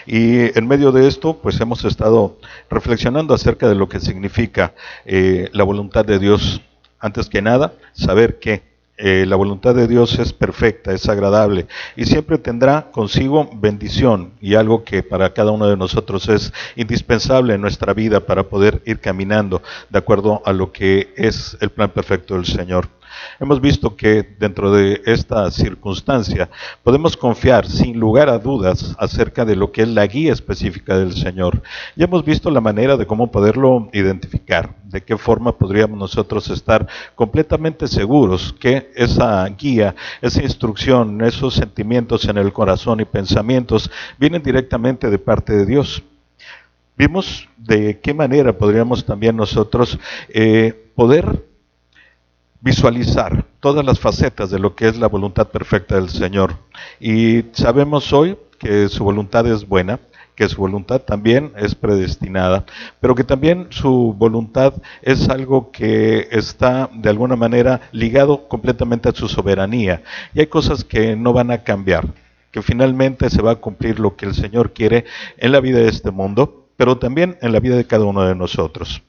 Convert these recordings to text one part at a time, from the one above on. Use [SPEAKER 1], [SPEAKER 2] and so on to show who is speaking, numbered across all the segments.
[SPEAKER 1] Y en medio de esto, pues hemos estado reflexionando acerca de lo que significa la voluntad de Dios. Antes que nada, saber que la voluntad de Dios es perfecta, es agradable y siempre tendrá consigo bendición y algo que para cada uno de nosotros es indispensable en nuestra vida para poder ir caminando de acuerdo a lo que es el plan perfecto del Señor. Hemos visto que dentro de esta circunstancia podemos confiar sin lugar a dudas acerca de lo que es la guía específica del Señor. Ya hemos visto la manera de cómo poderlo identificar, de qué forma podríamos nosotros estar completamente seguros que esa guía, esa instrucción, esos sentimientos en el corazón y pensamientos vienen directamente de parte de Dios. Vimos de qué manera podríamos también nosotros poder visualizar todas las facetas de lo que es la voluntad perfecta del Señor. Y sabemos hoy que su voluntad es buena, que su voluntad también es predestinada, pero que también su voluntad es algo que está de alguna manera ligado completamente a su soberanía. Y hay cosas que no van a cambiar, que finalmente se va a cumplir lo que el Señor quiere en la vida de este mundo, pero también en la vida de cada uno de nosotros.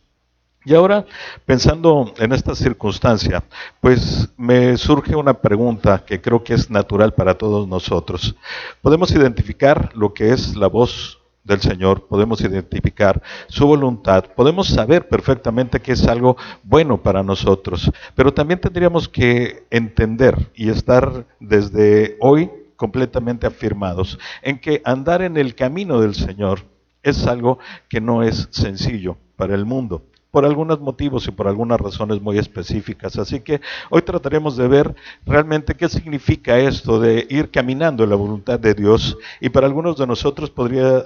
[SPEAKER 1] Y ahora, pensando en esta circunstancia, pues me surge una pregunta que creo que es natural para todos nosotros. Podemos identificar lo que es la voz del Señor, podemos identificar su voluntad, podemos saber perfectamente que es algo bueno para nosotros, pero también tendríamos que entender y estar desde hoy completamente afirmados en que andar en el camino del Señor es algo que no es sencillo para el mundo, por algunos motivos y por algunas razones muy específicas. Así que hoy trataremos de ver realmente qué significa esto de ir caminando en la voluntad de Dios, y para algunos de nosotros podría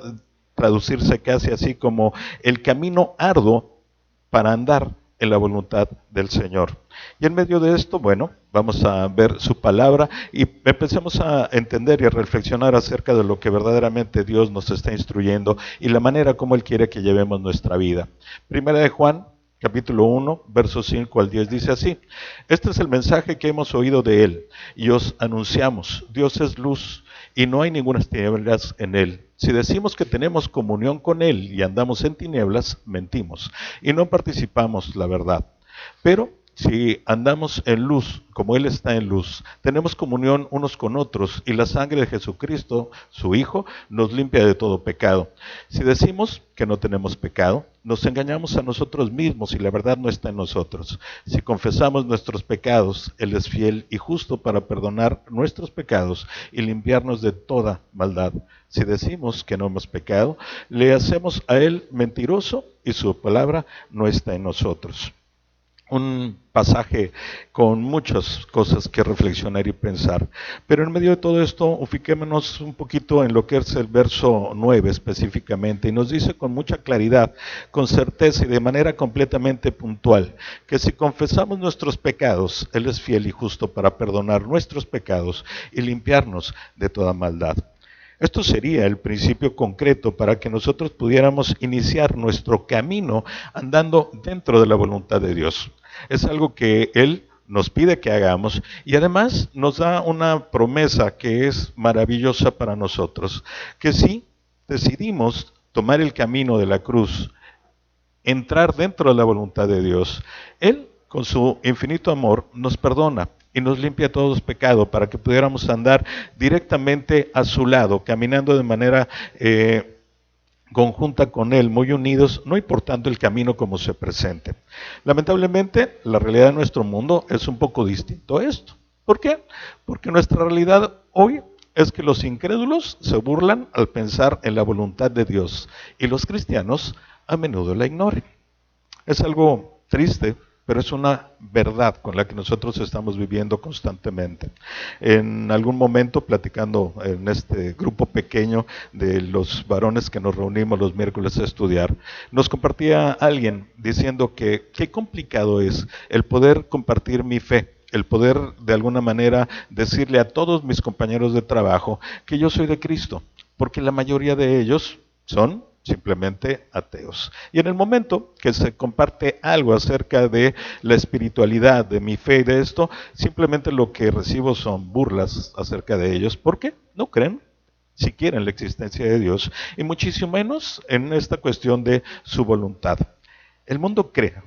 [SPEAKER 1] traducirse casi así como el camino arduo para andar en la voluntad del Señor. Y en medio de esto, bueno, vamos a ver su palabra y empecemos a entender y a reflexionar acerca de lo que verdaderamente Dios nos está instruyendo y la manera como Él quiere que llevemos nuestra vida. Primera de Juan, capítulo 1, versos 5 al 10 dice así: este es el mensaje que hemos oído de Él y os anunciamos: Dios es luz y no hay ninguna tinieblas en Él. Si decimos que tenemos comunión con Él y andamos en tinieblas, mentimos y no participamos la verdad. Pero si andamos en luz, como Él está en luz, tenemos comunión unos con otros y la sangre de Jesucristo, su Hijo, nos limpia de todo pecado. Si decimos que no tenemos pecado, nos engañamos a nosotros mismos y la verdad no está en nosotros. Si confesamos nuestros pecados, Él es fiel y justo para perdonar nuestros pecados y limpiarnos de toda maldad. Si decimos que no hemos pecado, le hacemos a Él mentiroso y su palabra no está en nosotros. Un pasaje con muchas cosas que reflexionar y pensar. Pero en medio de todo esto, ubiquémonos un poquito en lo que es el verso 9 específicamente, y nos dice con mucha claridad, con certeza y de manera completamente puntual, que si confesamos nuestros pecados, Él es fiel y justo para perdonar nuestros pecados y limpiarnos de toda maldad. Esto sería el principio concreto para que nosotros pudiéramos iniciar nuestro camino andando dentro de la voluntad de Dios. Es algo que Él nos pide que hagamos y además nos da una promesa que es maravillosa para nosotros, que si decidimos tomar el camino de la cruz, entrar dentro de la voluntad de Dios, Él con su infinito amor nos perdona y nos limpia todos los pecados para que pudiéramos andar directamente a su lado, caminando de manera conjunta con Él, muy unidos, no importando el camino como se presente. Lamentablemente, la realidad de nuestro mundo es un poco distinto a esto. ¿Por qué? Porque nuestra realidad hoy es que los incrédulos se burlan al pensar en la voluntad de Dios y los cristianos a menudo la ignoran. Es algo triste, pero es una verdad con la que nosotros estamos viviendo constantemente. En algún momento, platicando en este grupo pequeño de los varones que nos reunimos los miércoles a estudiar, nos compartía alguien diciendo que qué complicado es el poder compartir mi fe, el poder de alguna manera decirle a todos mis compañeros de trabajo que yo soy de Cristo, porque la mayoría de ellos son simplemente ateos. Y en el momento que se comparte algo acerca de la espiritualidad, de mi fe y de esto, simplemente lo que recibo son burlas acerca de ellos. ¿Por qué? No creen. siquiera en la existencia de Dios, y muchísimo menos en esta cuestión de su voluntad. El mundo cree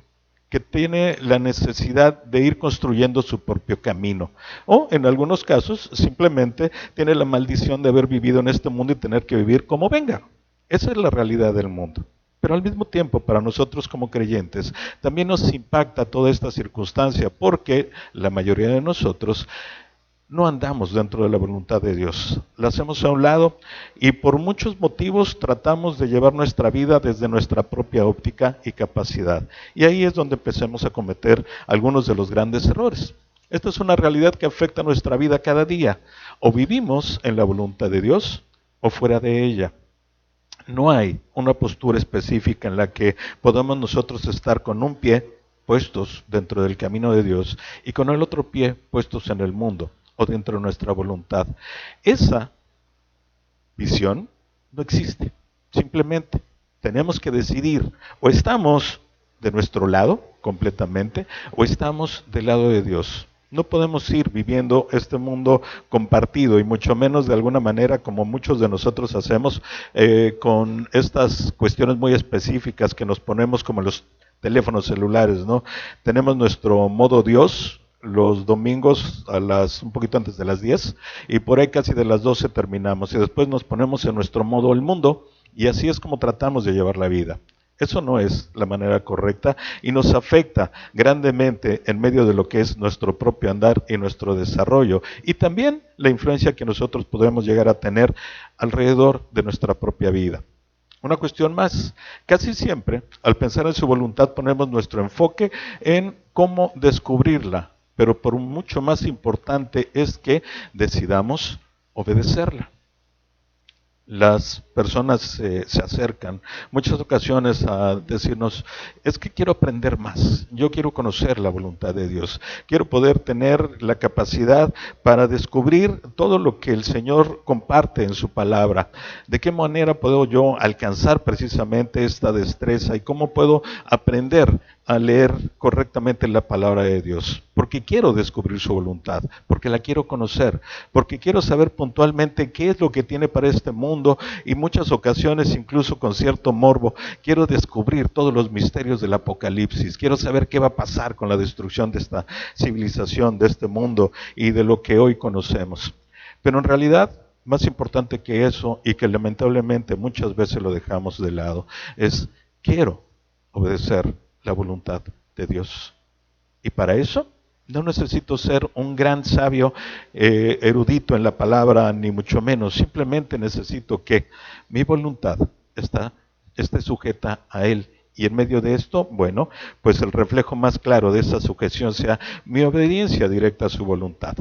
[SPEAKER 1] que tiene la necesidad de ir construyendo su propio camino, o en algunos casos simplemente tiene la maldición de haber vivido en este mundo y tener que vivir como venga. Esa es la realidad del mundo. Pero al mismo tiempo, para nosotros como creyentes, también nos impacta toda esta circunstancia, porque la mayoría de nosotros no andamos dentro de la voluntad de Dios. La hacemos a un lado y por muchos motivos tratamos de llevar nuestra vida desde nuestra propia óptica y capacidad. Y ahí es donde empecemos a cometer algunos de los grandes errores. Esta es una realidad que afecta nuestra vida cada día. O vivimos en la voluntad de Dios o fuera de ella. No hay una postura específica en la que podamos nosotros estar con un pie puestos dentro del camino de Dios y con el otro pie puestos en el mundo o dentro de nuestra voluntad. Esa visión no existe. Simplemente tenemos que decidir, o estamos de nuestro lado completamente, o estamos del lado de Dios. No podemos ir viviendo este mundo compartido, y mucho menos de alguna manera como muchos de nosotros hacemos, con estas cuestiones muy específicas que nos ponemos como los teléfonos celulares, ¿no? Tenemos nuestro modo Dios los domingos un poquito antes de las 10, y por ahí casi de las 12 terminamos, y después nos ponemos en nuestro modo el mundo, y así es como tratamos de llevar la vida. Eso no es la manera correcta y nos afecta grandemente en medio de lo que es nuestro propio andar y nuestro desarrollo, y también la influencia que nosotros podemos llegar a tener alrededor de nuestra propia vida. Una cuestión más, casi siempre al pensar en su voluntad ponemos nuestro enfoque en cómo descubrirla, pero por mucho más importante es que decidamos obedecerla. Las personas se acercan muchas ocasiones a decirnos, es que quiero aprender más, yo quiero conocer la voluntad de Dios, quiero poder tener la capacidad para descubrir todo lo que el Señor comparte en su palabra, de qué manera puedo yo alcanzar precisamente esta destreza y cómo puedo aprender a leer correctamente la palabra de Dios, porque quiero descubrir su voluntad, porque la quiero conocer, porque quiero saber puntualmente qué es lo que tiene para este mundo, y muchas ocasiones incluso con cierto morbo quiero descubrir todos los misterios del Apocalipsis, quiero saber qué va a pasar con la destrucción de esta civilización, de este mundo y de lo que hoy conocemos. Pero en realidad, más importante que eso, y que lamentablemente muchas veces lo dejamos de lado, es quiero obedecer la voluntad de Dios. Y para eso no necesito ser un gran sabio erudito en la palabra, ni mucho menos. Simplemente necesito que mi voluntad esté sujeta a Él. Y en medio de esto, bueno, pues el reflejo más claro de esa sujeción sea mi obediencia directa a su voluntad.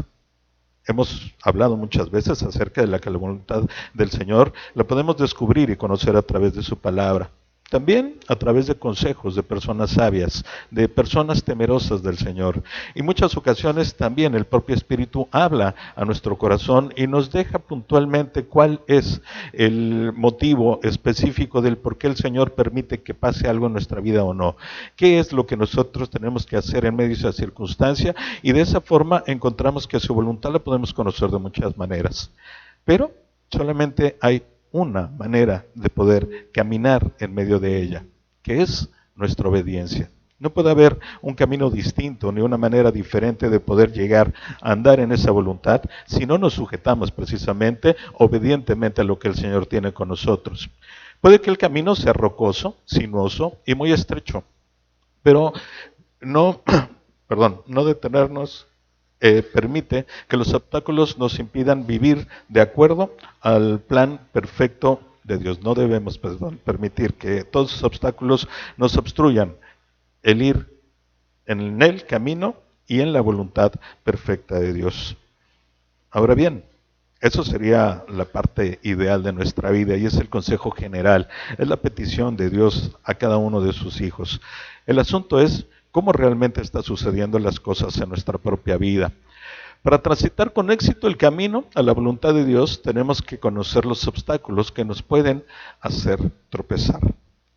[SPEAKER 1] Hemos hablado muchas veces acerca de la que la voluntad del Señor la podemos descubrir y conocer a través de su palabra. También a través de consejos de personas sabias, de personas temerosas del Señor. Y muchas ocasiones también el propio Espíritu habla a nuestro corazón y nos deja puntualmente cuál es el motivo específico del por qué el Señor permite que pase algo en nuestra vida o no. ¿Qué es lo que nosotros tenemos que hacer en medio de esa circunstancia? Y de esa forma encontramos que su voluntad la podemos conocer de muchas maneras. Pero solamente hay una manera de poder caminar en medio de ella, que es nuestra obediencia. No puede haber un camino distinto ni una manera diferente de poder llegar a andar en esa voluntad si no nos sujetamos precisamente obedientemente a lo que el Señor tiene con nosotros. Puede que el camino sea rocoso, sinuoso y muy estrecho, pero no detenernos permite que los obstáculos nos impidan vivir de acuerdo al plan perfecto de Dios. No debemos, permitir que todos esos obstáculos nos obstruyan el ir en el camino y en la voluntad perfecta de Dios. Ahora bien, eso sería la parte ideal de nuestra vida, y es el consejo general, es la petición de Dios a cada uno de sus hijos. El asunto es cómo realmente están sucediendo las cosas en nuestra propia vida. Para transitar con éxito el camino a la voluntad de Dios, tenemos que conocer los obstáculos que nos pueden hacer tropezar.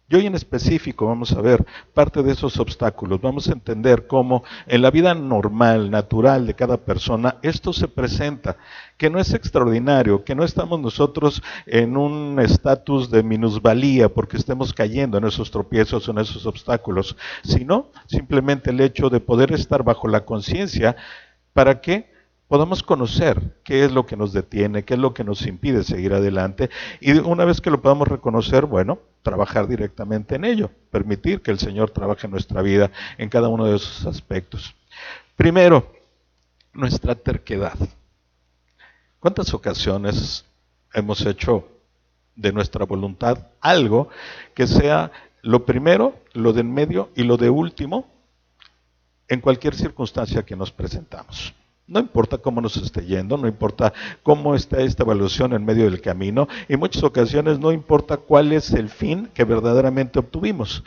[SPEAKER 1] Y hoy en específico vamos a ver parte de esos obstáculos, vamos a entender cómo en la vida normal, natural de cada persona, esto se presenta, que no es extraordinario, que no estamos nosotros en un estatus de minusvalía porque estemos cayendo en esos tropiezos o en esos obstáculos, sino simplemente el hecho de poder estar bajo la conciencia para que podamos conocer qué es lo que nos detiene, qué es lo que nos impide seguir adelante y una vez que lo podamos reconocer, bueno, trabajar directamente en ello, permitir que el Señor trabaje en nuestra vida en cada uno de esos aspectos. Primero, nuestra terquedad. ¿Cuántas ocasiones hemos hecho de nuestra voluntad algo que sea lo primero, lo de en medio y lo de último en cualquier circunstancia que nos presentamos? No importa cómo nos esté yendo, no importa cómo está esta evaluación en medio del camino, y en muchas ocasiones no importa cuál es el fin que verdaderamente obtuvimos.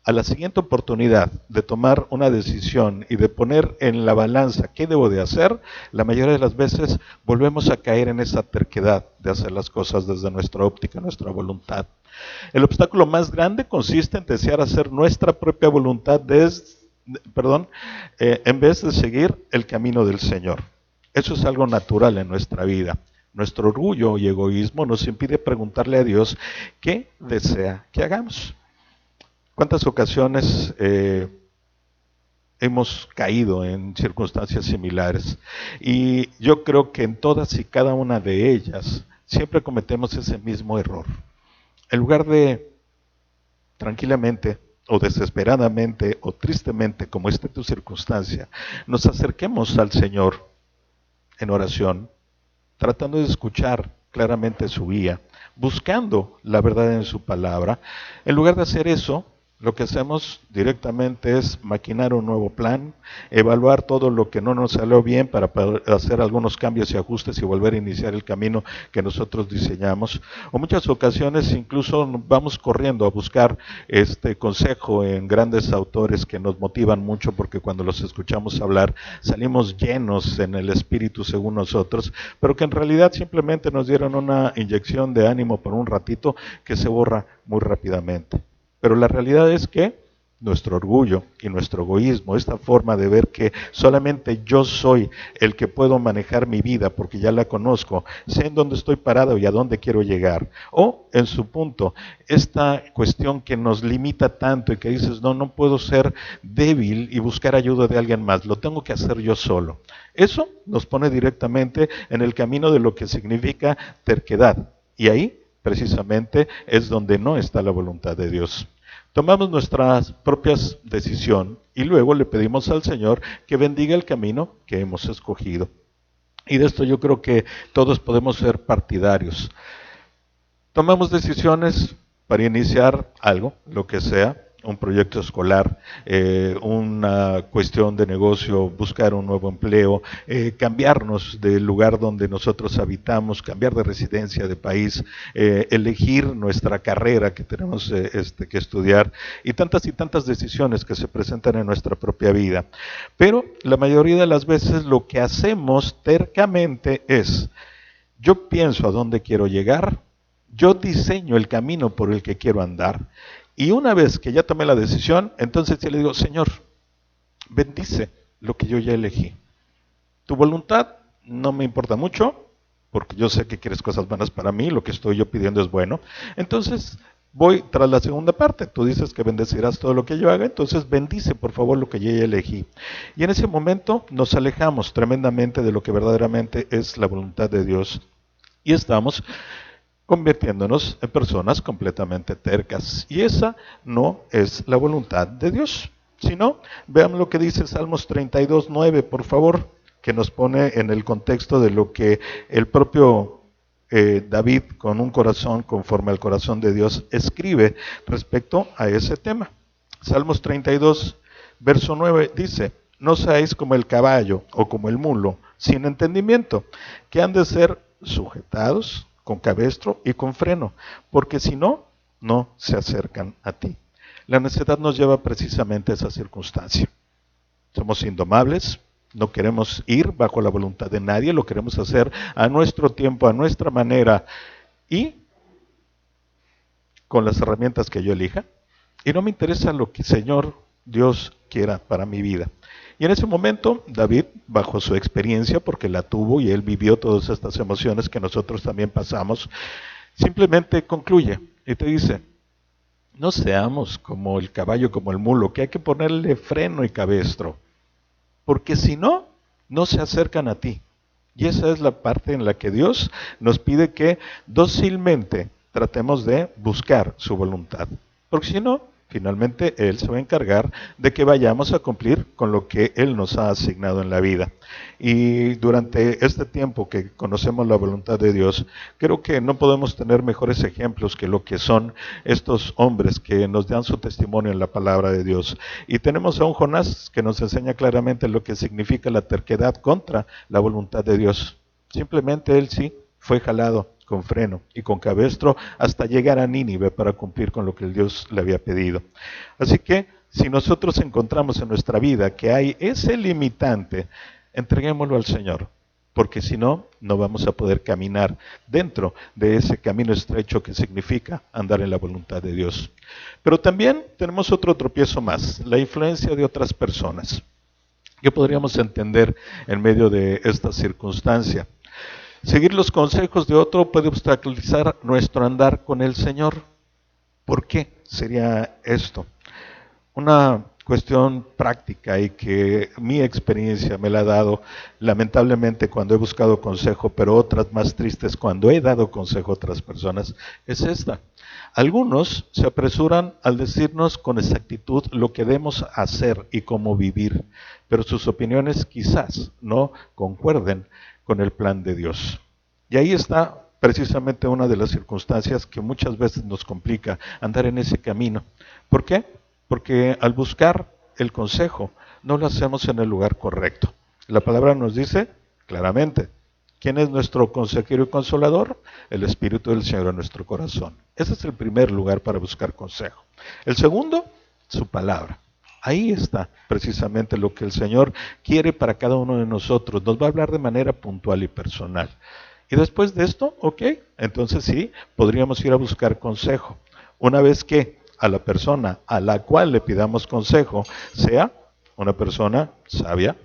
[SPEAKER 1] A la siguiente oportunidad de tomar una decisión y de poner en la balanza qué debo de hacer, la mayoría de las veces volvemos a caer en esa terquedad de hacer las cosas desde nuestra óptica, nuestra voluntad. El obstáculo más grande consiste en desear hacer nuestra propia voluntad en vez de seguir el camino del Señor. Eso es algo natural en nuestra vida. Nuestro orgullo y egoísmo nos impide preguntarle a Dios qué desea que hagamos. ¿Cuántas ocasiones hemos caído en circunstancias similares? Y yo creo que en todas y cada una de ellas siempre cometemos ese mismo error. En lugar de tranquilamente o desesperadamente o tristemente, como esté tu circunstancia, nos acerquemos al Señor en oración, tratando de escuchar claramente su guía, buscando la verdad en su palabra. En lugar de hacer eso, lo que hacemos directamente es maquinar un nuevo plan, evaluar todo lo que no nos salió bien para poder hacer algunos cambios y ajustes y volver a iniciar el camino que nosotros diseñamos. O muchas ocasiones incluso vamos corriendo a buscar consejo en grandes autores que nos motivan mucho porque cuando los escuchamos hablar salimos llenos en el espíritu según nosotros, pero que en realidad simplemente nos dieron una inyección de ánimo por un ratito que se borra muy rápidamente. Pero la realidad es que nuestro orgullo y nuestro egoísmo, esta forma de ver que solamente yo soy el que puedo manejar mi vida porque ya la conozco, sé en dónde estoy parado y a dónde quiero llegar, o en su punto, esta cuestión que nos limita tanto y que dices, no puedo ser débil y buscar ayuda de alguien más, lo tengo que hacer yo solo. Eso nos pone directamente en el camino de lo que significa terquedad, y ahí precisamente es donde no está la voluntad de Dios. Tomamos nuestras propias decisiones y luego le pedimos al Señor que bendiga el camino que hemos escogido. Y de esto yo creo que todos podemos ser partidarios. Tomamos decisiones para iniciar algo, lo que sea, un proyecto escolar, una cuestión de negocio, buscar un nuevo empleo, cambiarnos del lugar donde nosotros habitamos, cambiar de residencia, de país, elegir nuestra carrera que tenemos que estudiar y tantas decisiones que se presentan en nuestra propia vida. Pero la mayoría de las veces lo que hacemos tercamente es, yo pienso a dónde quiero llegar, yo diseño el camino por el que quiero andar y una vez que ya tomé la decisión, entonces yo le digo, Señor, bendice lo que yo ya elegí. Tu voluntad no me importa mucho, porque yo sé que quieres cosas buenas para mí, lo que estoy yo pidiendo es bueno. Entonces voy tras la segunda parte, tú dices que bendecirás todo lo que yo haga, entonces bendice por favor lo que yo ya elegí. Y en ese momento nos alejamos tremendamente de lo que verdaderamente es la voluntad de Dios y estamos convirtiéndonos en personas completamente tercas. Y esa no es la voluntad de Dios. Si no, vean lo que dice Salmos 32:9, por favor, que nos pone en el contexto de lo que el propio David, con un corazón conforme al corazón de Dios, escribe respecto a ese tema. Salmos 32, verso 9 dice, no seáis como el caballo o como el mulo, sin entendimiento, que han de ser sujetados con cabestro y con freno, porque si no, no se acercan a ti. La necedad nos lleva precisamente a esa circunstancia. Somos indomables, no queremos ir bajo la voluntad de nadie, lo queremos hacer a nuestro tiempo, a nuestra manera y con las herramientas que yo elija, y no me interesa lo que Señor Dios quiera para mi vida. Y en ese momento David, bajo su experiencia, porque la tuvo y él vivió todas estas emociones que nosotros también pasamos, simplemente concluye y te dice: no seamos como el caballo, como el mulo, que hay que ponerle freno y cabestro, porque si no, no se acercan a ti. Y esa es la parte en la que Dios nos pide que dócilmente tratemos de buscar su voluntad. Porque si no, finalmente Él se va a encargar de que vayamos a cumplir con lo que Él nos ha asignado en la vida. Y durante este tiempo que conocemos la voluntad de Dios, creo que no podemos tener mejores ejemplos que lo que son estos hombres que nos dan su testimonio en la palabra de Dios. Y tenemos a un Jonás que nos enseña claramente lo que significa la terquedad contra la voluntad de Dios. Simplemente él sí fue jalado con freno y con cabestro hasta llegar a Nínive para cumplir con lo que el Dios le había pedido. Así que si nosotros encontramos en nuestra vida que hay ese limitante, entreguémoslo al Señor, porque si no, no vamos a poder caminar dentro de ese camino estrecho que significa andar en la voluntad de Dios. Pero también tenemos otro tropiezo más, la influencia de otras personas. ¿Qué podríamos entender en medio de esta circunstancia? Seguir los consejos de otro puede obstaculizar nuestro andar con el Señor. ¿Por qué sería esto? Una cuestión práctica y que mi experiencia me la ha dado lamentablemente cuando he buscado consejo, pero otras más tristes cuando he dado consejo a otras personas, es esta. Algunos se apresuran al decirnos con exactitud lo que debemos hacer y cómo vivir, pero sus opiniones quizás no concuerden con el plan de Dios. Y ahí está precisamente una de las circunstancias que muchas veces nos complica andar en ese camino. ¿Por qué? Porque al buscar el consejo no lo hacemos en el lugar correcto. La palabra nos dice claramente: ¿quién es nuestro consejero y consolador? El Espíritu del Señor en nuestro corazón. Ese es el primer lugar para buscar consejo. El segundo, su palabra. Ahí está precisamente lo que el Señor quiere para cada uno de nosotros. Nos va a hablar de manera puntual y personal. Y después de esto, ok, entonces sí, podríamos ir a buscar consejo. Una vez que a la persona a la cual le pidamos consejo sea una persona sabia,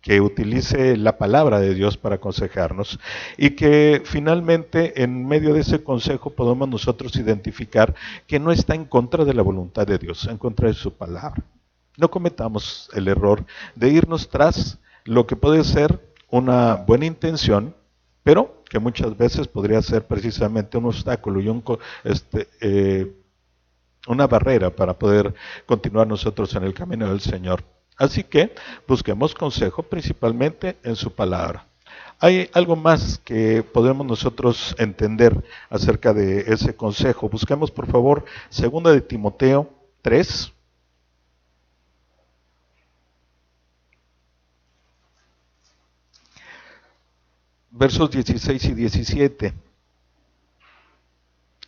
[SPEAKER 1] que utilice la palabra de Dios para aconsejarnos y que finalmente en medio de ese consejo podamos nosotros identificar que no está en contra de la voluntad de Dios, en contra de su palabra. No cometamos el error de irnos tras lo que puede ser una buena intención, pero que muchas veces podría ser precisamente un obstáculo y una barrera para poder continuar nosotros en el camino del Señor. Así que busquemos consejo principalmente en su palabra. Hay algo más que podemos nosotros entender acerca de ese consejo. Busquemos por favor 2 de Timoteo 3. Versos 16 y 17,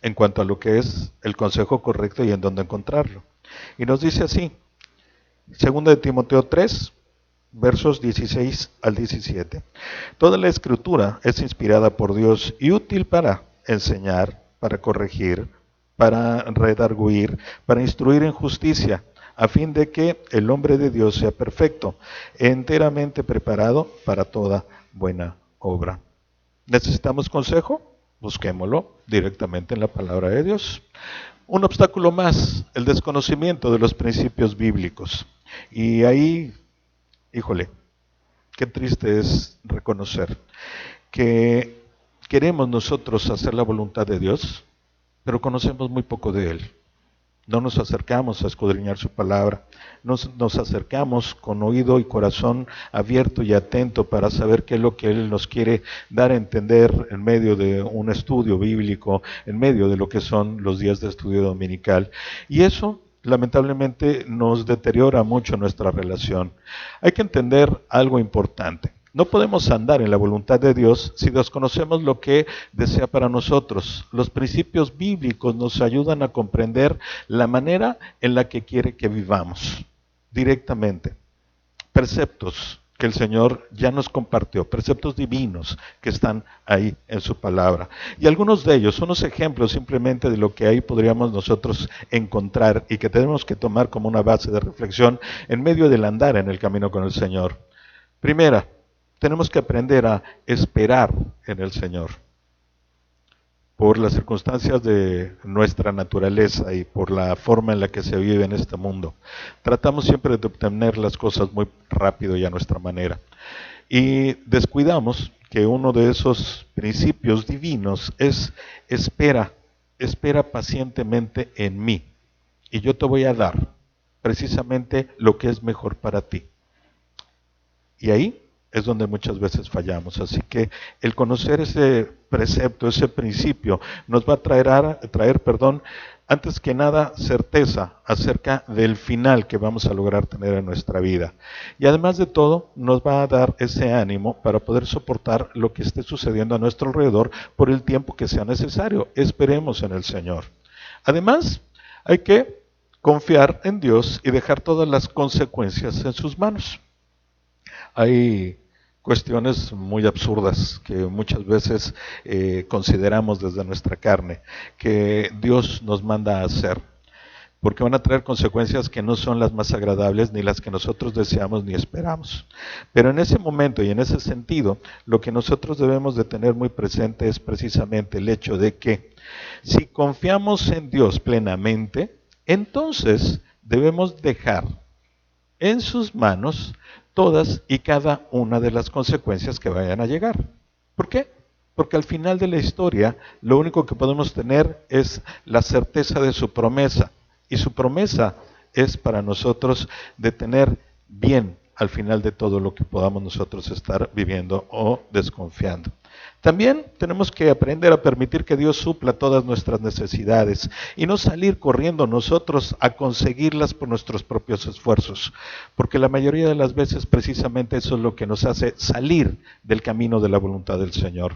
[SPEAKER 1] en cuanto a lo que es el consejo correcto y en dónde encontrarlo. Y nos dice así, 2 de Timoteo 3, versos 16 al 17. Toda la escritura es inspirada por Dios y útil para enseñar, para corregir, para redarguir, para instruir en justicia, a fin de que el hombre de Dios sea perfecto, enteramente preparado para toda buena obra. ¿Necesitamos consejo? Busquémoslo directamente en la palabra de Dios. Un obstáculo más, el desconocimiento de los principios bíblicos. Y ahí, híjole, qué triste es reconocer que queremos nosotros hacer la voluntad de Dios, pero conocemos muy poco de Él. No nos acercamos a escudriñar su palabra, nos acercamos con oído y corazón abierto y atento para saber qué es lo que Él nos quiere dar a entender en medio de un estudio bíblico, en medio de lo que son los días de estudio dominical. Y eso lamentablemente nos deteriora mucho nuestra relación. Hay que entender algo importante. No podemos andar en la voluntad de Dios si desconocemos lo que desea para nosotros. Los principios bíblicos nos ayudan a comprender la manera en la que quiere que vivamos directamente. Preceptos que el Señor ya nos compartió, preceptos divinos que están ahí en su palabra. Y algunos de ellos, unos ejemplos simplemente de lo que ahí podríamos nosotros encontrar y que tenemos que tomar como una base de reflexión en medio del andar en el camino con el Señor. Primera, tenemos que aprender a esperar en el Señor. Por las circunstancias de nuestra naturaleza y por la forma en la que se vive en este mundo, tratamos siempre de obtener las cosas muy rápido y a nuestra manera. Y descuidamos que uno de esos principios divinos es espera pacientemente en mí, y yo te voy a dar precisamente lo que es mejor para ti. Y ahí es donde muchas veces fallamos. Así que el conocer ese precepto, ese principio, nos va a traer, antes que nada, certeza acerca del final que vamos a lograr tener en nuestra vida. Y además de todo, nos va a dar ese ánimo para poder soportar lo que esté sucediendo a nuestro alrededor por el tiempo que sea necesario. Esperemos en el Señor. Además, hay que confiar en Dios y dejar todas las consecuencias en sus manos. Hay cuestiones muy absurdas que muchas veces consideramos desde nuestra carne, que Dios nos manda a hacer, porque van a traer consecuencias que no son las más agradables, ni las que nosotros deseamos ni esperamos. Pero en ese momento y en ese sentido, lo que nosotros debemos de tener muy presente es precisamente el hecho de que si confiamos en Dios plenamente, entonces debemos dejar en sus manos todas y cada una de las consecuencias que vayan a llegar. ¿Por qué? Porque al final de la historia lo único que podemos tener es la certeza de su promesa. Y su promesa es para nosotros de tener bien al final de todo lo que podamos nosotros estar viviendo o desconfiando. También tenemos que aprender a permitir que Dios supla todas nuestras necesidades y no salir corriendo nosotros a conseguirlas por nuestros propios esfuerzos, porque la mayoría de las veces precisamente eso es lo que nos hace salir del camino de la voluntad del Señor.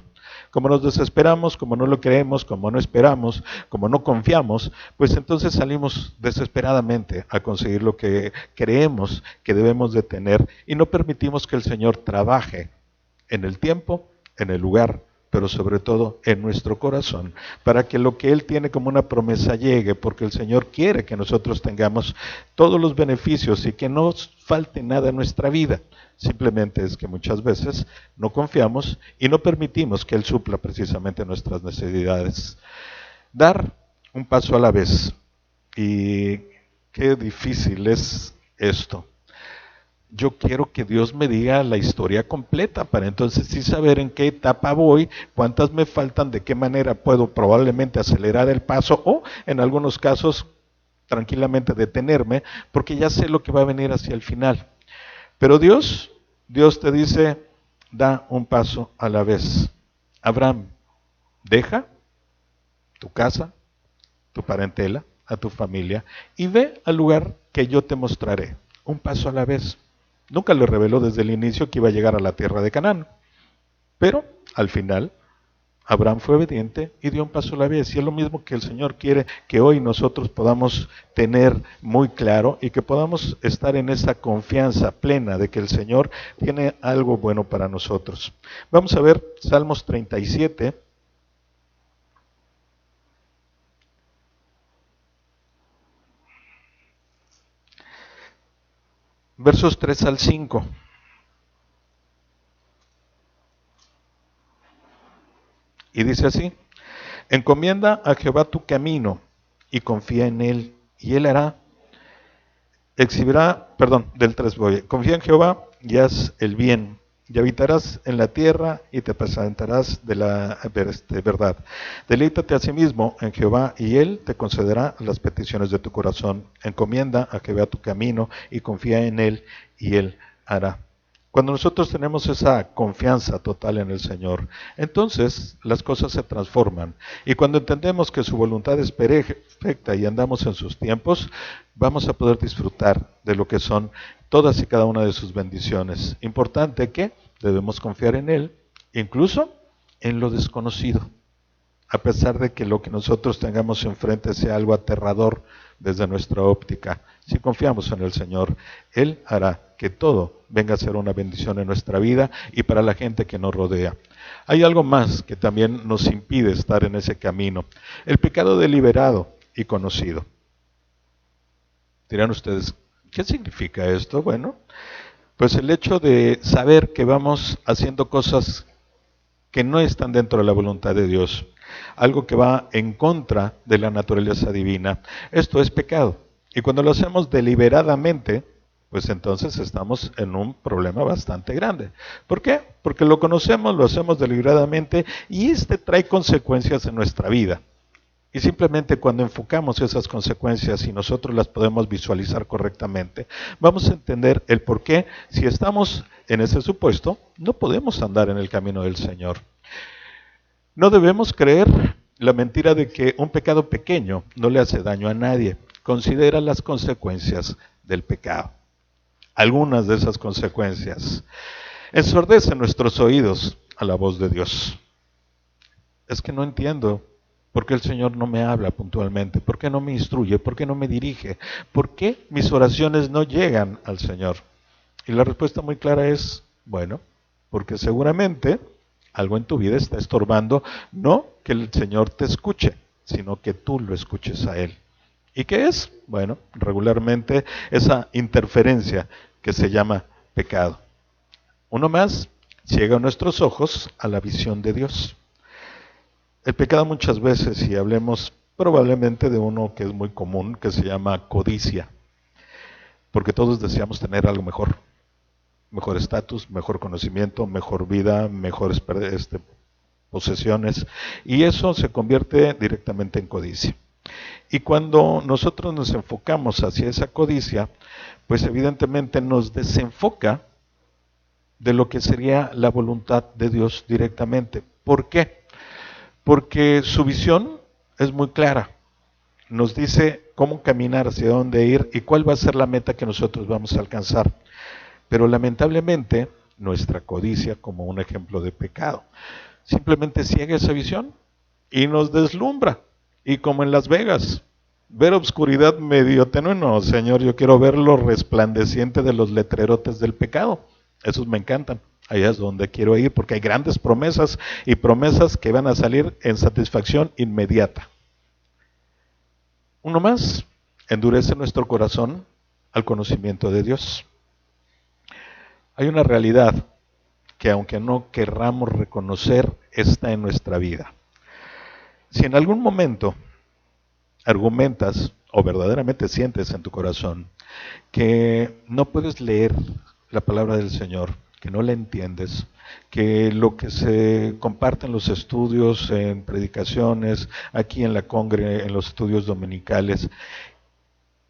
[SPEAKER 1] Como nos desesperamos, como no lo creemos, como no esperamos, como no confiamos, pues entonces salimos desesperadamente a conseguir lo que creemos que debemos de tener y no permitimos que el Señor trabaje en el tiempo, en el lugar, pero sobre todo en nuestro corazón, para que lo que Él tiene como una promesa llegue, porque el Señor quiere que nosotros tengamos todos los beneficios y que no nos falte nada en nuestra vida. Simplemente es que muchas veces no confiamos y no permitimos que Él supla precisamente nuestras necesidades. Dar un paso a la vez. Y qué difícil es esto. Yo quiero que Dios me diga la historia completa para entonces sí saber en qué etapa voy, cuántas me faltan, de qué manera puedo probablemente acelerar el paso o en algunos casos tranquilamente detenerme porque ya sé lo que va a venir hacia el final. Pero Dios te dice, da un paso a la vez. Abraham, deja tu casa, tu parentela, a tu familia y ve al lugar que yo te mostraré. Un paso a la vez. Nunca le reveló desde el inicio que iba a llegar a la tierra de Canaán. Pero al final, Abraham fue obediente y dio un paso a la vez. Y es lo mismo que el Señor quiere que hoy nosotros podamos tener muy claro y que podamos estar en esa confianza plena de que el Señor tiene algo bueno para nosotros. Vamos a ver Salmos 37. Versos 3 al 5. Y dice así: encomienda a Jehová tu camino y confía en él, y él hará. Del 3 voy. Confía en Jehová y haz el bien, y habitarás en la tierra y te presentarás de la verdad. Deleítate a sí mismo en Jehová y él te concederá las peticiones de tu corazón. Encomienda a Jehová tu camino y confía en él y él hará. Cuando nosotros tenemos esa confianza total en el Señor, entonces las cosas se transforman. Y cuando entendemos que su voluntad es perfecta y andamos en sus tiempos, vamos a poder disfrutar de lo que son todas y cada una de sus bendiciones. Importante que debemos confiar en Él, incluso en lo desconocido. A pesar de que lo que nosotros tengamos enfrente sea algo aterrador desde nuestra óptica, Si confiamos en el Señor, Él hará que todo venga a ser una bendición en nuestra vida y para la gente que nos rodea. Hay algo más que también nos impide estar en ese camino: el pecado deliberado y conocido. Dirán ustedes, ¿qué significa esto? Bueno, pues el hecho de saber que vamos haciendo cosas que no están dentro de la voluntad de Dios, algo que va en contra de la naturaleza divina. Esto es pecado. Y cuando lo hacemos deliberadamente, pues entonces estamos en un problema bastante grande. ¿Por qué? Porque lo conocemos, lo hacemos deliberadamente y este trae consecuencias en nuestra vida. Y simplemente cuando enfocamos esas consecuencias y nosotros las podemos visualizar correctamente, vamos a entender el por qué, si estamos en ese supuesto, no podemos andar en el camino del Señor. No debemos creer la mentira de que un pecado pequeño no le hace daño a nadie. Considera las consecuencias del pecado. Algunas de esas consecuencias ensordecen nuestros oídos a la voz de Dios. Es que no entiendo por qué el Señor no me habla puntualmente, por qué no me instruye, por qué no me dirige, por qué mis oraciones no llegan al Señor. Y la respuesta muy clara es, bueno, porque seguramente algo en tu vida está estorbando, no que el Señor te escuche, sino que tú lo escuches a Él. ¿Y qué es? Bueno, regularmente esa interferencia que se llama pecado. Uno más, ciega nuestros ojos a la visión de Dios. El pecado muchas veces, y hablemos probablemente de uno que es muy común, que se llama codicia, porque todos deseamos tener algo mejor. Mejor estatus, mejor conocimiento, mejor vida, mejores posesiones, y eso se convierte directamente en codicia. Y cuando nosotros nos enfocamos hacia esa codicia, pues evidentemente nos desenfoca de lo que sería la voluntad de Dios directamente. ¿Por qué? Porque su visión es muy clara. Nos dice cómo caminar, hacia dónde ir y cuál va a ser la meta que nosotros vamos a alcanzar. Pero lamentablemente, nuestra codicia, como un ejemplo de pecado, simplemente ciega esa visión y nos deslumbra. Y como en Las Vegas, ver obscuridad medio tenue, no, Señor, yo quiero ver lo resplandeciente de los letrerotes del pecado. Esos me encantan. Allá es donde quiero ir porque hay grandes promesas y promesas que van a salir en satisfacción inmediata. Uno más, endurece nuestro corazón al conocimiento de Dios. Hay una realidad que aunque no querramos reconocer, está en nuestra vida. Si en algún momento argumentas o verdaderamente sientes en tu corazón que no puedes leer la palabra del Señor, que no la entiendes, que lo que se comparte en los estudios, en predicaciones, aquí en la congre, en los estudios dominicales,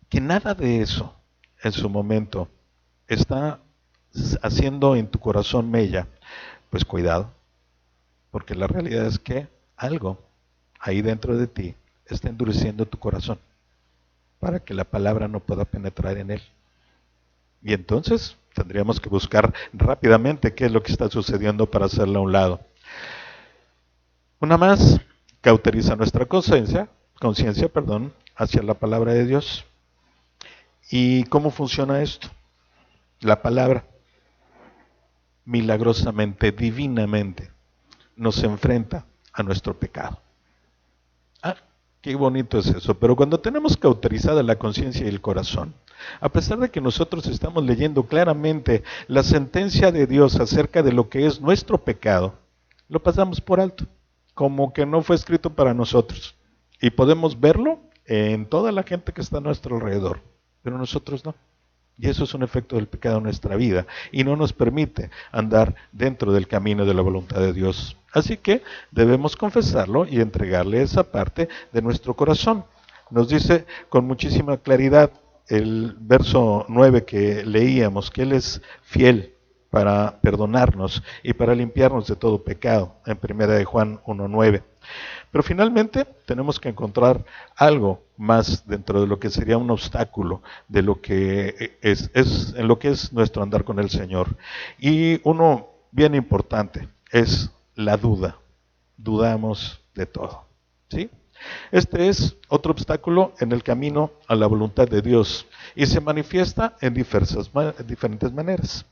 [SPEAKER 1] que nada de eso en su momento está haciendo en tu corazón mella, pues cuidado, porque la realidad es que algo ahí dentro de ti está endureciendo tu corazón para que la palabra no pueda penetrar en él. Y entonces tendríamos que buscar rápidamente qué es lo que está sucediendo para hacerla a un lado. Una más, cauteriza nuestra conciencia, hacia la palabra de Dios. ¿Y cómo funciona esto? La palabra, milagrosamente, divinamente, nos enfrenta a nuestro pecado. Ah, qué bonito es eso. Pero cuando tenemos cauterizada la conciencia y el corazón, a pesar de que nosotros estamos leyendo claramente la sentencia de Dios acerca de lo que es nuestro pecado, lo pasamos por alto, como que no fue escrito para nosotros. Y podemos verlo en toda la gente que está a nuestro alrededor, pero nosotros no. Y eso es un efecto del pecado en nuestra vida y no nos permite andar dentro del camino de la voluntad de Dios. Así que debemos confesarlo y entregarle esa parte de nuestro corazón. Nos dice con muchísima claridad el verso 9 que leíamos, que Él es fiel para perdonarnos y para limpiarnos de todo pecado, en 1 de Juan 1:9. Pero finalmente tenemos que encontrar algo más dentro de lo que sería un obstáculo de lo que es en lo que es nuestro andar con el Señor. Y uno bien importante es la duda. Dudamos de todo, ¿sí? Este es otro obstáculo en el camino a la voluntad de Dios y se manifiesta en diferentes maneras.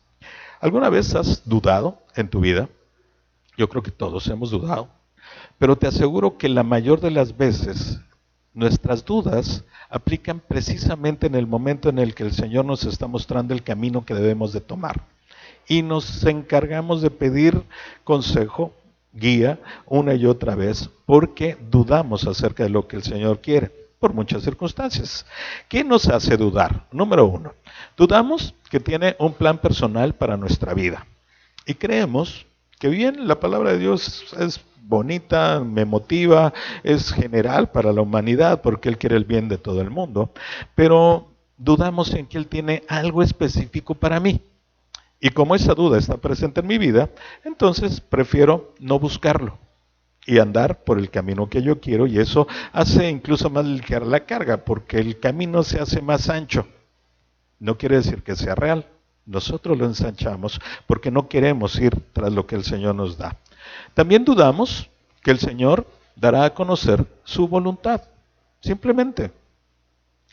[SPEAKER 1] ¿Alguna vez has dudado en tu vida? Yo creo que todos hemos dudado, pero te aseguro que la mayor de las veces nuestras dudas aplican precisamente en el momento en el que el Señor nos está mostrando el camino que debemos de tomar. Y nos encargamos de pedir consejo, guía, una y otra vez, porque dudamos acerca de lo que el Señor quiere, por muchas circunstancias. ¿Qué nos hace dudar? Número uno, dudamos que tiene un plan personal para nuestra vida. Y creemos que bien, la palabra de Dios es bonita, me motiva, es general para la humanidad porque Él quiere el bien de todo el mundo, pero dudamos en que Él tiene algo específico para mí. Y como esa duda está presente en mi vida, entonces prefiero no buscarlo y andar por el camino que yo quiero, y eso hace incluso más ligera la carga porque el camino se hace más ancho. No quiere decir que sea real. Nosotros lo ensanchamos porque no queremos ir tras lo que el Señor nos da. También dudamos que el Señor dará a conocer su voluntad. Simplemente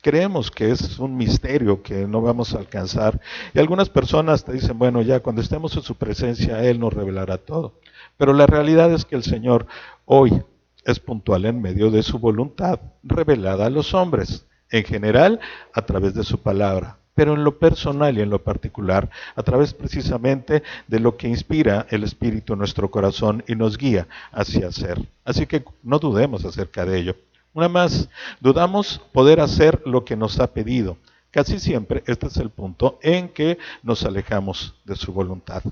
[SPEAKER 1] creemos que es un misterio que no vamos a alcanzar. Y algunas personas te dicen, bueno, ya cuando estemos en su presencia, Él nos revelará todo. Pero la realidad es que el Señor hoy es puntual en medio de su voluntad revelada a los hombres, en general a través de su palabra, pero en lo personal y en lo particular, a través precisamente de lo que inspira el Espíritu en nuestro corazón y nos guía hacia hacer. Así que no dudemos acerca de ello. Una más, dudamos poder hacer lo que nos ha pedido. Casi siempre este es el punto en que nos alejamos de su voluntad.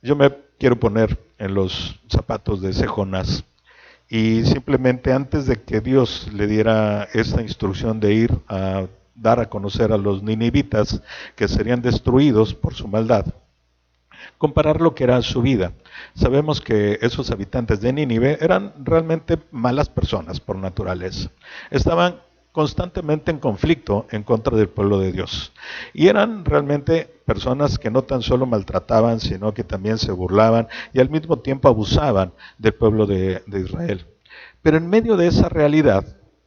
[SPEAKER 1] Yo me quiero poner en los zapatos de ese Jonás. Y simplemente antes de que Dios le diera esta instrucción de ir a dar a conocer a los ninivitas que serían destruidos por su maldad, comparar lo que era su vida. Sabemos que esos habitantes de Nínive eran realmente malas personas por naturaleza. Estaban constantemente en conflicto en contra del pueblo de Dios. Y eran realmente personas que no tan solo maltrataban, sino que también se burlaban y al mismo tiempo abusaban del pueblo de Israel. Pero en medio de esa realidad,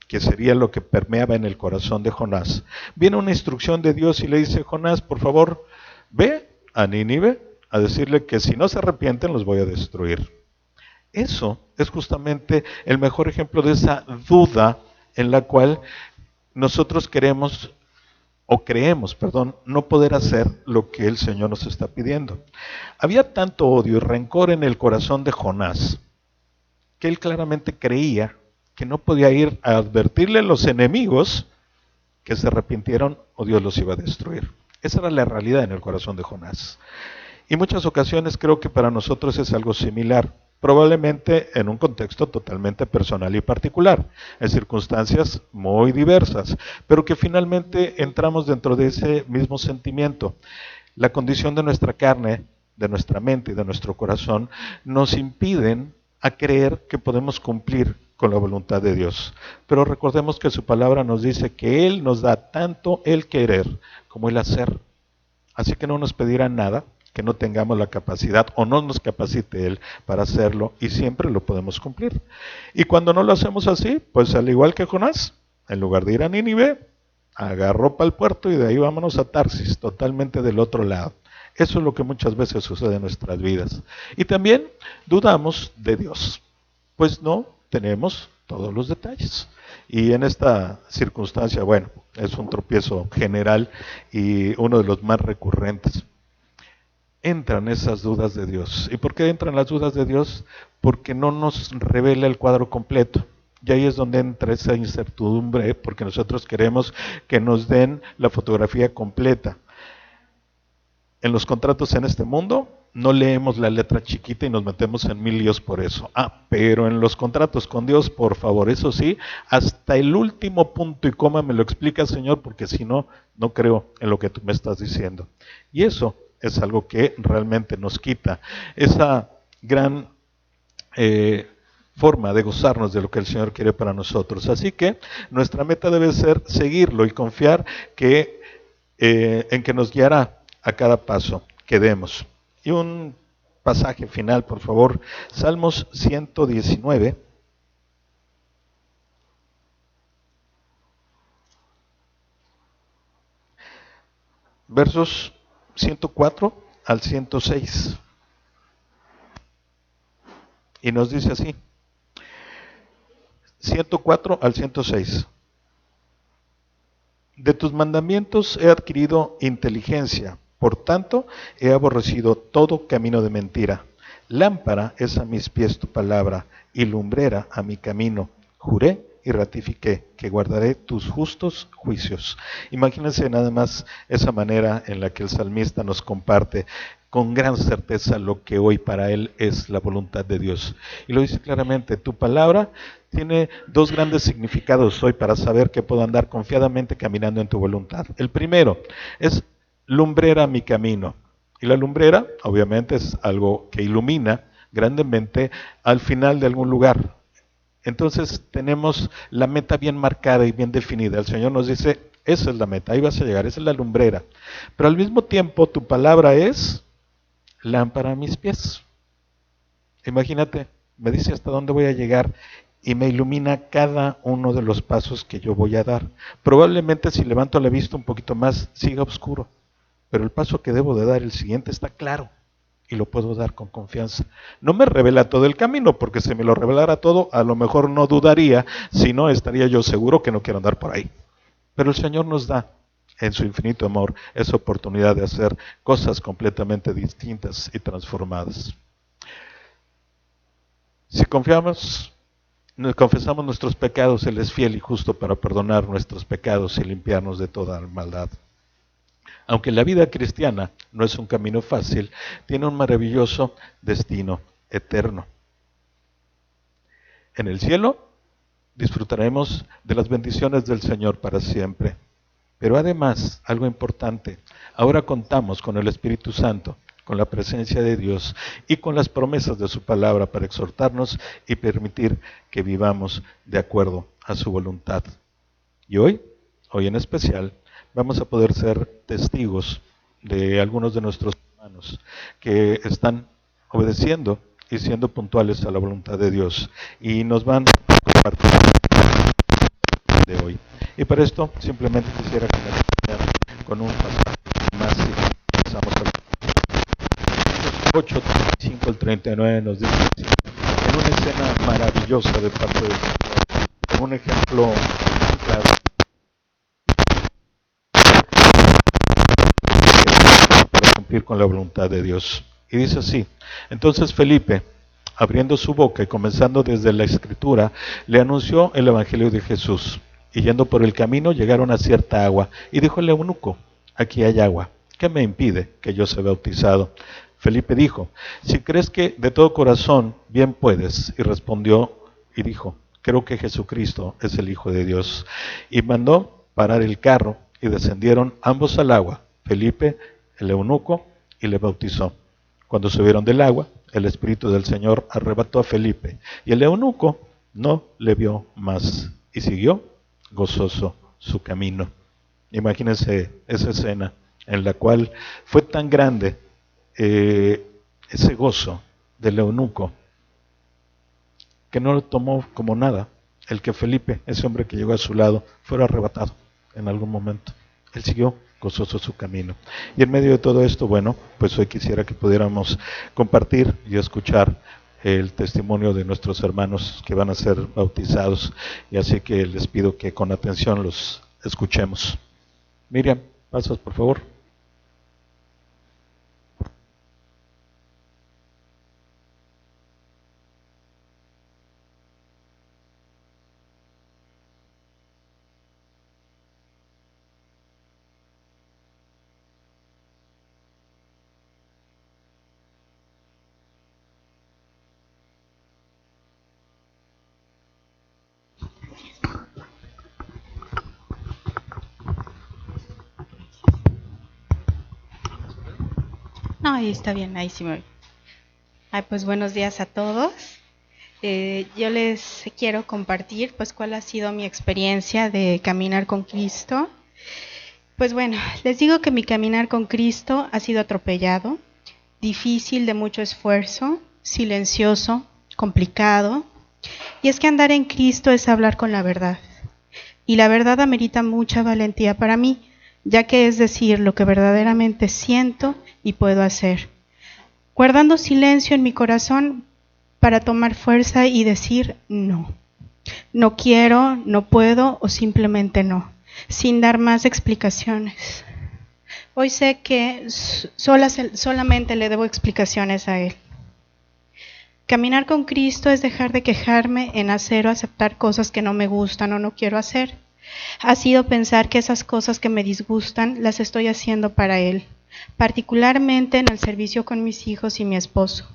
[SPEAKER 1] que sería lo que permeaba en el corazón de Jonás, viene una instrucción de Dios y le dice, Jonás, por favor, ve a Nínive a decirle que si no se arrepienten los voy a destruir. Eso es justamente el mejor ejemplo de esa duda en la cual nosotros creemos, no poder hacer lo que el Señor nos está pidiendo. Había tanto odio y rencor en el corazón de Jonás que él claramente creía que no podía ir a advertirle a los enemigos que se arrepintieron o Dios los iba a destruir. Esa era la realidad en el corazón de Jonás. Y muchas ocasiones creo que para nosotros es algo similar, probablemente en un contexto totalmente personal y particular, en circunstancias muy diversas, pero que finalmente entramos dentro de ese mismo sentimiento. La condición de nuestra carne, de nuestra mente y de nuestro corazón nos impiden a creer que podemos cumplir con la voluntad de Dios. Pero recordemos que su palabra nos dice que Él nos da tanto el querer como el hacer. Así que no nos pedirá nada que no tengamos la capacidad o no nos capacite Él para hacerlo, y siempre lo podemos cumplir. Y cuando no lo hacemos así, pues al igual que Jonás, en lugar de ir a Nínive, agarró para el puerto y de ahí vámonos a Tarsis, totalmente del otro lado. Eso es lo que muchas veces sucede en nuestras vidas. Y también dudamos de Dios, pues no tenemos todos los detalles. Y en esta circunstancia, bueno, es un tropiezo general y uno de los más recurrentes. Entran esas dudas de Dios. ¿Y por qué entran las dudas de Dios? Porque no nos revela el cuadro completo. Y ahí es donde entra esa incertidumbre, porque nosotros queremos que nos den la fotografía completa. En los contratos en este mundo no leemos la letra chiquita y nos metemos en mil líos por eso. Pero en los contratos con Dios, por favor, eso sí, hasta el último punto y coma me lo explica, Señor, porque si no, no creo en lo que tú me estás diciendo. Y eso es algo que realmente nos quita esa gran forma de gozarnos de lo que el Señor quiere para nosotros. Así que nuestra meta debe ser seguirlo y confiar en que nos guiará a cada paso que demos. Y un pasaje final, por favor. Salmos 119. Versos 104 al 106. Y nos dice así, 104 al 106. De tus mandamientos he adquirido inteligencia, por tanto he aborrecido todo camino de mentira. Lámpara es a mis pies tu palabra y lumbrera a mi camino. Juré y ratifiqué que guardaré tus justos juicios. Imagínense nada más esa manera en la que el salmista nos comparte con gran certeza lo que hoy para él es la voluntad de Dios. Y lo dice claramente, tu palabra tiene dos grandes significados hoy para saber que puedo andar confiadamente caminando en tu voluntad. El primero es lumbrera mi camino. Y la lumbrera, obviamente, es algo que ilumina grandemente al final de algún lugar. Entonces tenemos la meta bien marcada y bien definida. El Señor nos dice, esa es la meta, ahí vas a llegar, esa es la lumbrera. Pero al mismo tiempo tu palabra es lámpara a mis pies. Imagínate, me dice hasta dónde voy a llegar y me ilumina cada uno de los pasos que yo voy a dar. Probablemente si levanto la vista un poquito más, siga oscuro, pero el paso que debo de dar, el siguiente, está claro y lo puedo dar con confianza. No me revela todo el camino, porque si me lo revelara todo, a lo mejor no dudaría, si no estaría yo seguro que no quiero andar por ahí. Pero el Señor nos da, en su infinito amor, esa oportunidad de hacer cosas completamente distintas y transformadas. Si confesamos nuestros pecados, Él es fiel y justo para perdonar nuestros pecados y limpiarnos de toda maldad. Aunque la vida cristiana no es un camino fácil, tiene un maravilloso destino eterno. En el cielo disfrutaremos de las bendiciones del Señor para siempre. Pero además, algo importante, ahora contamos con el Espíritu Santo, con la presencia de Dios y con las promesas de su palabra para exhortarnos y permitir que vivamos de acuerdo a su voluntad. Y hoy en especial, vamos a poder ser testigos de algunos de nuestros hermanos que están obedeciendo y siendo puntuales a la voluntad de Dios y nos van a compartir de hoy. Y para esto simplemente quisiera que me acompañaran con un pasaje más y pasamos al 8:35 al 39 nos dice así, en una escena maravillosa de parte del Señor, con un ejemplo claro para cumplir con la voluntad de Dios. Y dice así, entonces Felipe, abriendo su boca y comenzando desde la escritura, le anunció el evangelio de Jesús. Y yendo por el camino llegaron a cierta agua, y dijo el eunuco, aquí hay agua, ¿qué me impide que yo sea bautizado? Felipe dijo, si crees que de todo corazón bien puedes. Y respondió y dijo, creo que Jesucristo es el Hijo de Dios. Y mandó parar el carro, y descendieron ambos al agua, Felipe, el eunuco, y le bautizó. Cuando subieron del agua, el Espíritu del Señor arrebató a Felipe, y el eunuco no le vio más, y siguió gozoso su camino. Imagínense esa escena en la cual fue tan grande ese gozo del eunuco, que no lo tomó como nada el que Felipe, ese hombre que llegó a su lado, fuera arrebatado en algún momento. Él siguió gozoso su camino. Y en medio de todo esto, bueno, pues hoy quisiera que pudiéramos compartir y escuchar el testimonio de nuestros hermanos que van a ser bautizados. Y así que les pido que con atención los escuchemos. Miriam, pasas por favor.
[SPEAKER 2] No, ahí está bien, ahí sí me oye. Pues buenos días a todos. Yo les quiero compartir pues cuál ha sido mi experiencia de caminar con Cristo. Pues bueno, les digo que mi caminar con Cristo ha sido atropellado. difícil, de mucho esfuerzo, silencioso, complicado. Y es que andar en Cristo es hablar con la verdad. Y la verdad amerita mucha valentía para mí, ya que es decir lo que verdaderamente siento y puedo hacer, guardando silencio en mi corazón para tomar fuerza y decir no. No quiero, no puedo o simplemente no, sin dar más explicaciones. Hoy sé que solamente le debo explicaciones a Él. Caminar con Cristo es dejar de quejarme en hacer o aceptar cosas que no me gustan o no quiero hacer. Ha sido pensar que esas cosas que me disgustan las estoy haciendo para Él, particularmente en el servicio con mis hijos y mi esposo.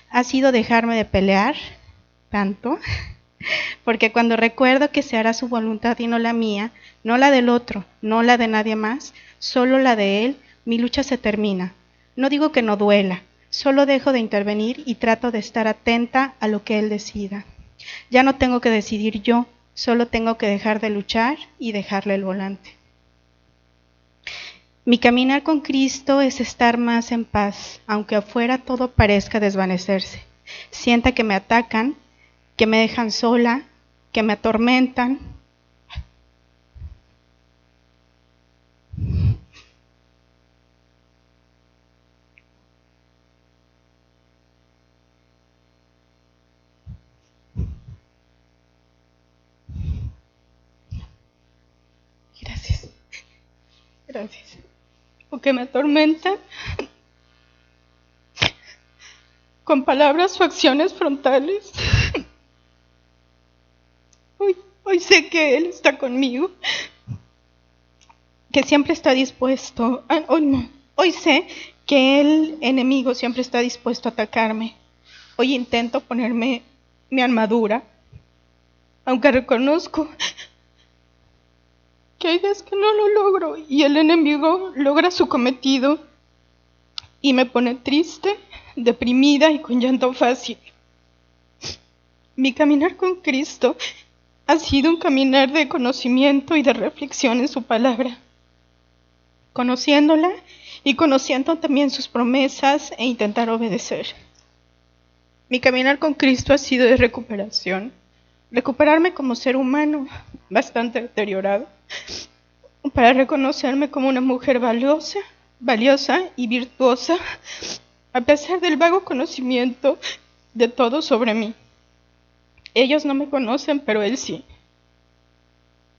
[SPEAKER 2] Ha sido dejarme de pelear tanto, porque cuando recuerdo que se hará su voluntad y no la mía, no la del otro, no la de nadie más, solo la de Él, mi lucha se termina. No digo que no duela, solo dejo de intervenir y trato de estar atenta a lo que Él decida. Ya no tengo que decidir yo, solo tengo que dejar de luchar y dejarle el volante. Mi caminar con Cristo es estar más en paz, aunque afuera todo parezca desvanecerse. Sienta que me atacan, que me dejan sola, que me atormentan. Gracias. Gracias. O que me atormentan con palabras o acciones frontales. Hoy sé que Él está conmigo, que siempre está dispuesto. Hoy sé que el enemigo siempre está dispuesto a atacarme. Hoy intento ponerme mi armadura, aunque reconozco que hay veces que no lo logro y el enemigo logra su cometido y me pone triste, deprimida y con llanto fácil. Mi caminar con Cristo ha sido un caminar de conocimiento y de reflexión en su palabra, conociéndola y conociendo también sus promesas e intentar obedecer. Mi caminar con Cristo ha sido de recuperación, recuperarme como ser humano bastante deteriorado, para reconocerme como una mujer valiosa y virtuosa, a pesar del vago conocimiento de todo sobre mí. Ellos no me conocen, pero Él sí.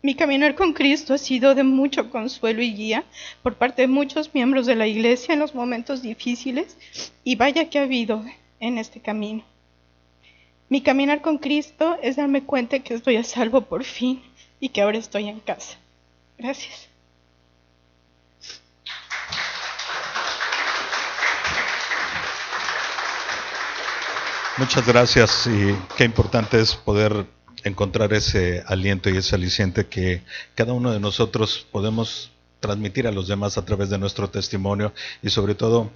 [SPEAKER 2] Mi caminar con Cristo ha sido de mucho consuelo y guía por parte de muchos miembros de la Iglesia en los momentos difíciles, y vaya que ha habido en este camino. Mi caminar con Cristo es darme cuenta que estoy a salvo por fin y que ahora estoy en casa. Gracias.
[SPEAKER 1] Muchas gracias, y qué importante es poder encontrar ese aliento y ese aliciente que cada uno de nosotros podemos transmitir a los demás a través de nuestro testimonio y sobre todo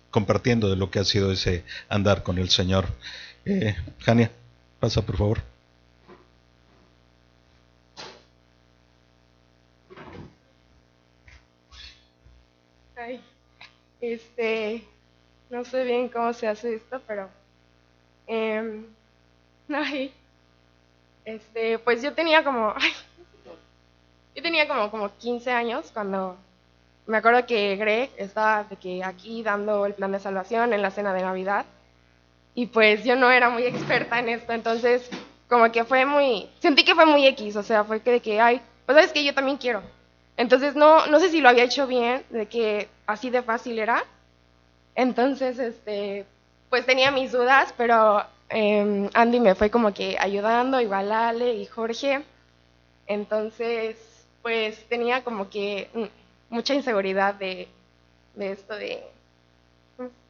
[SPEAKER 1] compartiendo de lo que ha sido ese andar con el Señor. Jania, pasa por favor.
[SPEAKER 3] Ay, no sé bien cómo se hace esto, pero ay, pues yo tenía como 15 años cuando me acuerdo que Greg estaba de que aquí dando el plan de salvación en la cena de Navidad, y pues yo no era muy experta en esto, entonces como que sentí que fue muy X, o sea, fue que de que, ay, pues sabes que yo también quiero. Entonces no sé si lo había hecho bien, de que así de fácil era. Entonces, pues tenía mis dudas, pero Andy me fue como que ayudando, igual Ale y Jorge. Entonces, pues tenía como que mucha inseguridad de esto de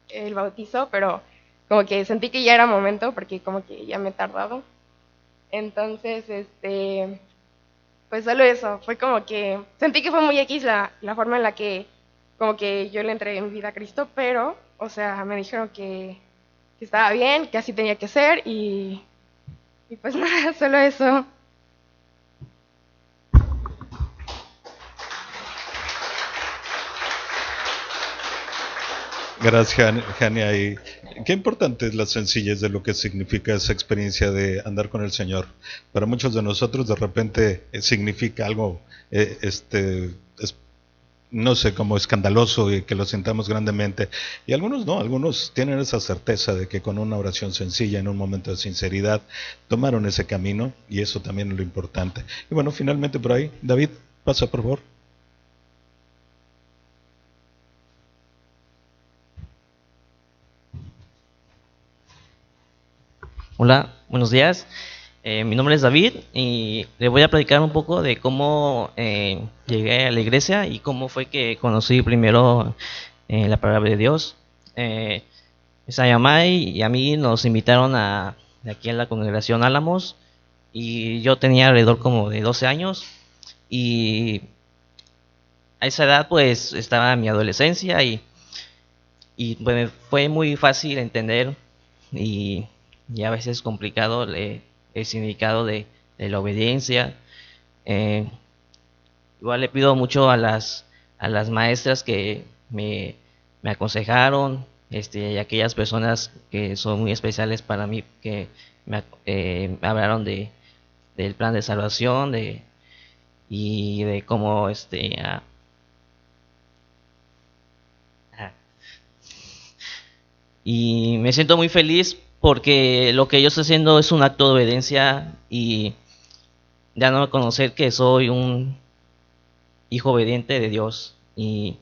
[SPEAKER 3] el bautizo, pero como que sentí que ya era momento porque como que ya me he tardado. Entonces, pues solo eso, fue como que sentí que fue muy X la forma en la que como que yo le entregué mi vida a Cristo, pero, o sea, me dijeron que estaba bien, que así tenía que ser y pues nada, solo eso.
[SPEAKER 1] Gracias, Jania. Y qué importante es la sencillez de lo que significa esa experiencia de andar con el Señor. Para muchos de nosotros, de repente, significa algo, es, no sé, como escandaloso y que lo sintamos grandemente. Y algunos no, algunos tienen esa certeza de que con una oración sencilla, en un momento de sinceridad, tomaron ese camino y eso también es lo importante. Y bueno, finalmente por ahí, David, pasa por favor.
[SPEAKER 4] Hola, buenos días. Mi nombre es David y le voy a platicar un poco de cómo llegué a la iglesia y cómo fue que conocí primero la palabra de Dios. Eh, Sayamay y a mí nos invitaron de aquí a la congregación Álamos y yo tenía alrededor como de 12 años y a esa edad pues estaba en mi adolescencia y pues, fue muy fácil entender y, y a veces complicado el significado de la obediencia. Eh, Igual le pido mucho a las maestras que me aconsejaron, y aquellas personas que son muy especiales para mí, que me hablaron del plan de salvación, y de cómo ah, y me siento muy feliz porque lo que yo estoy haciendo es un acto de obediencia y ya no conocer que soy un hijo obediente de Dios. Y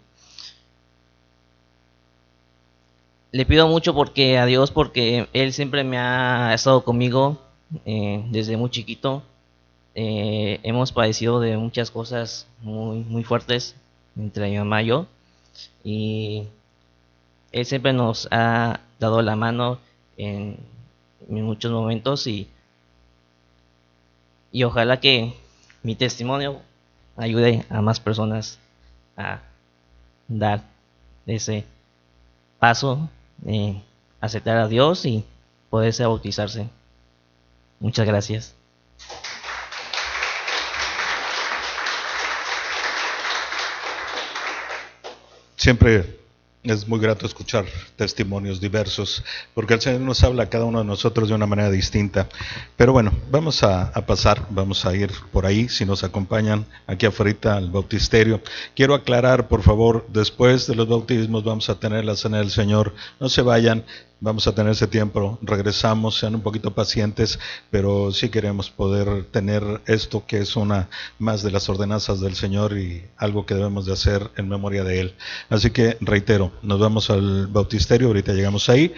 [SPEAKER 4] le pido mucho porque a Dios porque Él siempre me ha estado conmigo desde muy chiquito. Hemos padecido de muchas cosas muy fuertes entre mi mamá y yo. Y Él siempre nos ha dado la mano en, en muchos momentos y ojalá que mi testimonio ayude a más personas a dar ese paso, aceptar a Dios y poderse bautizarse. Muchas gracias.
[SPEAKER 1] Siempre es muy grato escuchar testimonios diversos, porque el Señor nos habla a cada uno de nosotros de una manera distinta. Pero bueno, vamos a pasar, vamos a ir por ahí, si nos acompañan aquí afuera al bautisterio. Quiero aclarar, por favor, después de los bautismos vamos a tener la cena del Señor. No se vayan, vamos a tener ese tiempo, regresamos, sean un poquito pacientes, pero sí queremos poder tener esto que es una más de las ordenanzas del Señor y algo que debemos de hacer en memoria de Él. Así que reitero, nos vamos al bautisterio, ahorita llegamos ahí.